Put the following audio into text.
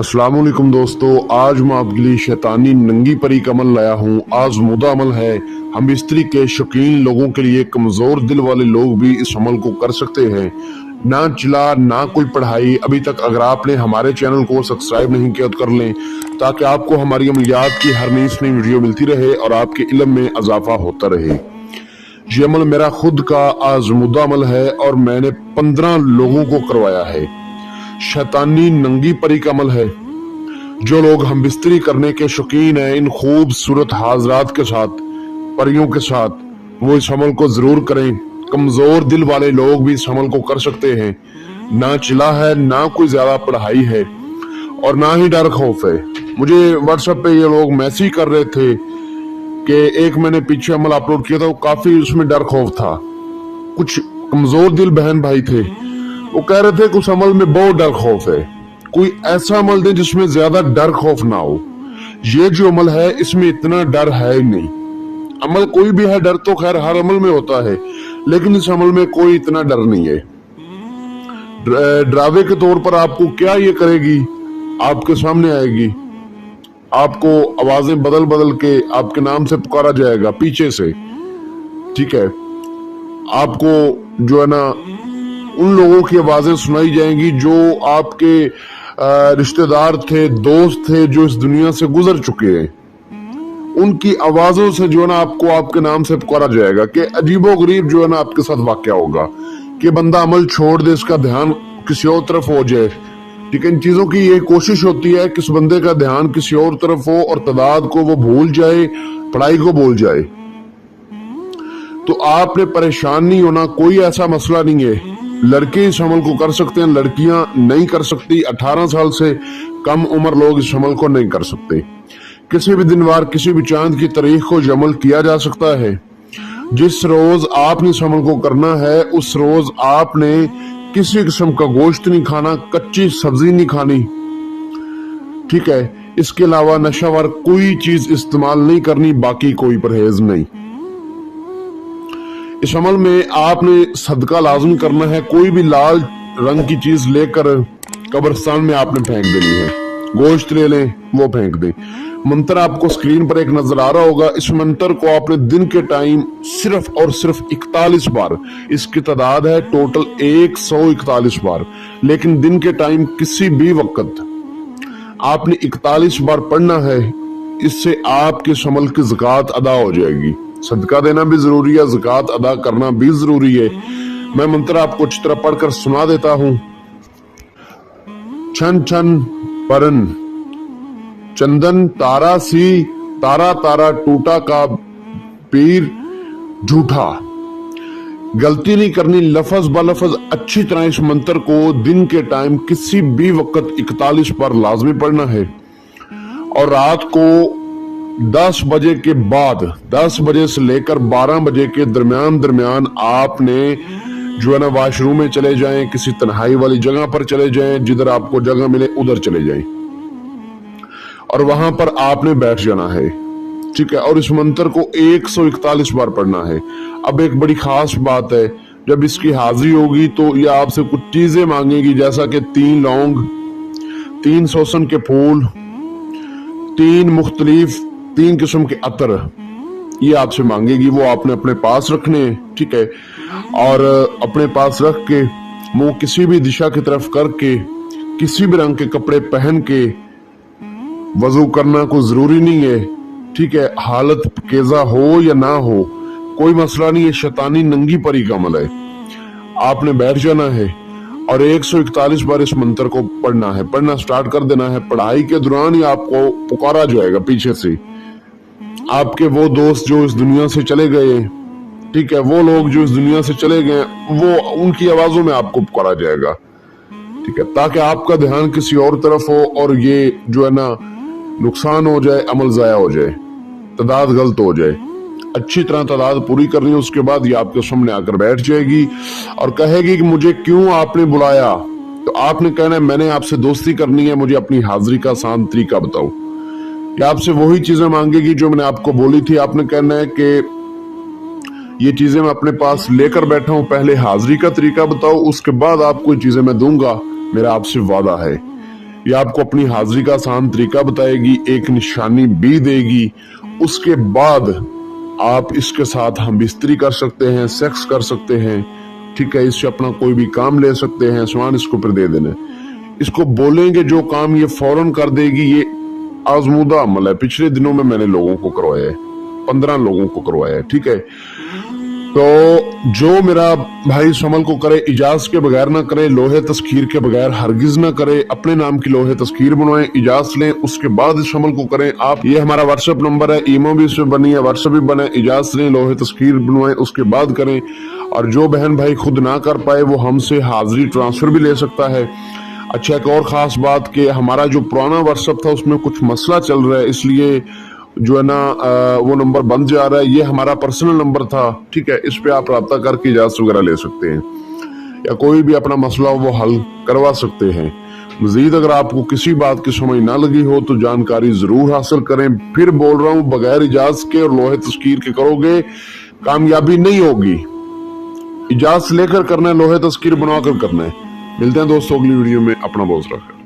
अस्सलाम वालेकुम दोस्तों, आज मैं आपके लिए शैतानी नंगी परी का अमल लाया हूँ। आज़मूदा अमल है। हम बिस्तरी के शौकीन लोगों के लिए, कमजोर दिल वाले लोग भी इस अमल को कर सकते हैं। ना चिल्ला ना कोई पढ़ाई। अभी तक अगर आपने हमारे चैनल को सब्सक्राइब नहीं किया तो कर लें, ताकि आपको हमारी अमलियात की हर नई वीडियो मिलती रहे और आपके इल्म में इजाफा होता रहे। ये अमल मेरा खुद का आज़मूदा अमल है और मैंने 15 लोगों को करवाया है। शैतानी नंगी परी का अमल है। जो लोग हम बिस्तरी करने के शौकीन हैं, इन खूबसूरत हाजरात के साथ, परियों के साथ, वो इस अमल को जरूर करें। कमजोर दिल वाले लोग भी इस अमल को कर सकते हैं। ना चिल्ला है, ना कोई ज्यादा पढ़ाई है और ना ही डर खौफ है। मुझे व्हाट्सएप पे ये लोग मैसेज कर रहे थे कि एक मैंने पीछे अमल अपलोड किया था, वो काफी उसमें डर खौफ था। कुछ कमजोर दिल बहन भाई थे, वो कह रहे थे कि उस अमल में बहुत डर खौफ है। कोई ऐसा अमल दे जिसमें ज्यादा डर खौफ ना हो। ये जो अमल है इसमें इतना डर है ही नहीं। अमल कोई भी है, डर तो खैर हर अमल में होता है, लेकिन इस अमल में कोई इतना डर नहीं है। डरावे के तौर पर आपको क्या ये करेगी, आपके सामने आएगी, आपको आवाजें बदल बदल के आपके नाम से पुकारा जाएगा पीछे से। ठीक है, आपको जो है ना उन लोगों की आवाजें सुनाई जाएंगी जो आपके रिश्तेदार थे, दोस्त थे, जो इस दुनिया से गुजर चुके हैं। उनकी आवाजों से जो है ना आपको आपके नाम से पुकारा जाएगा कि अजीबो गरीब जो है ना आपके साथ वाकया होगा कि बंदा अमल छोड़ दे, इसका ध्यान किसी और तरफ हो जाए। ठीक है, इन चीजों की ये कोशिश होती है कि इस बंदे का ध्यान किसी और तरफ हो और तादाद को वो भूल जाए, पढ़ाई को भूल जाए। तो आपने परेशान नहीं होना, कोई ऐसा मसला नहीं है। लड़के इस अमल को कर सकते हैं, लड़कियां नहीं कर सकती। 18 साल से कम उम्र लोग इस अमल को नहीं कर सकते। किसी भी दिन वार, किसी भी चांद की तारीख को ये अमल किया जा सकता है। जिस रोज आपने इस अमल को करना है, उस रोज आपने किसी किस्म का गोश्त नहीं खाना, कच्ची सब्जी नहीं खानी। ठीक है, इसके अलावा नशावर कोई चीज इस्तेमाल नहीं करनी, बाकी कोई परहेज नहीं। इस अमल में आपने सदका लाजमी करना है। कोई भी लाल रंग की चीज लेकर कब्रिस्तान में आपने फेंक देनी है। गोश्त ले लें, वो फेंक दें। मंत्र आपको स्क्रीन पर एक नजर आ रहा होगा। इस मंत्र को आपने दिन के टाइम सिर्फ और सिर्फ 41 बार, इसकी तादाद है टोटल 141 बार, लेकिन दिन के टाइम किसी भी वक्त आपने 41 बार पढ़ना है। इससे आपके इस अमल की ज़कात अदा हो जाएगी। सदका देना भी जरूरी है, ज़कात अदा करना भी जरूरी है। मैं मंत्र आपको अच्छी तरह पढ़कर सुना देता हूं। छन छन परन चंदन तारा सी, तारा तारा टूटा का पीर झूठा। गलती नहीं करनी, लफज ब लफज अच्छी तरह इस मंत्र को दिन के टाइम किसी भी वक्त 41 बार लाजमी पढ़ना है। और रात को 10 बजे के बाद, 10 बजे से लेकर 12 बजे के दरमियान आपने जो है ना वॉशरूम में चले जाएं, किसी तन्हाई वाली जगह पर चले जाएं, जिधर आपको जगह मिले उधर चले जाएं और वहां पर आपने बैठ जाना है। ठीक है, और इस मंत्र को 141 बार पढ़ना है। अब एक बड़ी खास बात है, जब इसकी हाजिरी होगी तो ये आपसे कुछ चीजें मांगेगी, जैसा कि 3 लौंग, 3 सोसन के फूल, 3 किस्म के अतर ये आपसे मांगेगी। वो आपने अपने पास रखने हैं। ठीक है, और अपने पास रख के मुंह किसी भी दिशा की तरफ करके, किसी भी रंग के कपड़े पहन के, वजू करना कोई जरूरी नहीं है। ठीक है, हालत केजा हो या ना हो कोई मसला नहीं है। शैतानी नंगी परी का अमल है। आपने बैठ जाना है और 141 बार इस मंत्र को पढ़ना है। पढ़ना स्टार्ट कर देना है। पढ़ाई के दौरान ही आपको पुकारा जाएगा पीछे से। आपके वो दोस्त जो इस दुनिया से चले गए, ठीक है, वो लोग जो इस दुनिया से चले गए, वो उनकी आवाजों में आपको पुकारा जाएगा। ठीक है, ताकि आपका ध्यान किसी और तरफ हो और ये जो है ना नुकसान हो जाए, अमल जाया हो जाए, तादाद गलत हो जाए। अच्छी तरह तादाद पूरी करनी है, उसके बाद ये आपके सामने आकर बैठ जाएगी और कहेगी कि मुझे क्यों आपने बुलाया। तो आपने कहना है मैंने आपसे दोस्ती करनी है, मुझे अपनी हाजिरी का आसान तरीका बताओ। या आपसे वही चीजें मांगेगी जो मैंने आपको बोली थी। आपने कहना है कि ये चीजें मैं अपने पास लेकर बैठा हूं, पहले हाजिरी का तरीका बताओ, उसके बाद आपको ये चीजें मैं दूंगा, मेरा आपसे वादा है। ये आपको अपनी हाजिरी का आसान तरीका बताएगी, एक निशानी भी देगी। उसके बाद आप इसके साथ हम बिस्तरी कर सकते हैं, सेक्स कर सकते हैं, ठीक है। इससे अपना कोई भी काम ले सकते हैं, सामान इसको फिर दे देना। इसको बोलेंगे जो काम ये फौरन कर देगी। ये आजमूदा अमल है, पिछले दिनों में मैंने लोगों को करवाया है, 15 लोगों को करवाया है, ठीक है। तो जो मेरा भाई इस अमल को करे, इजाजत के बगैर ना करे, लोहे तस्खीर के बगैर हरगिज ना करे। अपने नाम की लोहे तस्खीर बनवाएं, इजाजत लें, उसके बाद इस अमल को करें आप। ये हमारा व्हाट्सएप नंबर है, ईमो भी इसमें बनी है, व्हाट्सएप भी बना है। इजाजत लें, लोहे तस्खीर बनवाएं, उसके बाद करें। और जो बहन भाई खुद ना कर पाए वो हमसे हाजिरी ट्रांसफर भी ले सकता है। अच्छा, एक और खास बात कि हमारा जो पुराना व्हाट्सएप था उसमें कुछ मसला चल रहा है, इसलिए जो है ना वो नंबर बंद जा रहा है। ये हमारा पर्सनल नंबर था, ठीक है। इस पे आप राब्ता करके इजाजत वगैरह ले सकते हैं, या कोई भी अपना मसला वो हल करवा सकते हैं। मजीद अगर आपको किसी बात की समझ ना लगी हो तो जानकारी जरूर हासिल करें। फिर बोल रहा हूँ, बगैर इजाजत के और लोहे तस्खीर के करोगे कामयाबी नहीं होगी। इजाजत लेकर करना है, लोहे तस्खीर बनवा कर करना है। मिलते हैं दोस्तों अगली वीडियो में, अपना बहुत रखें।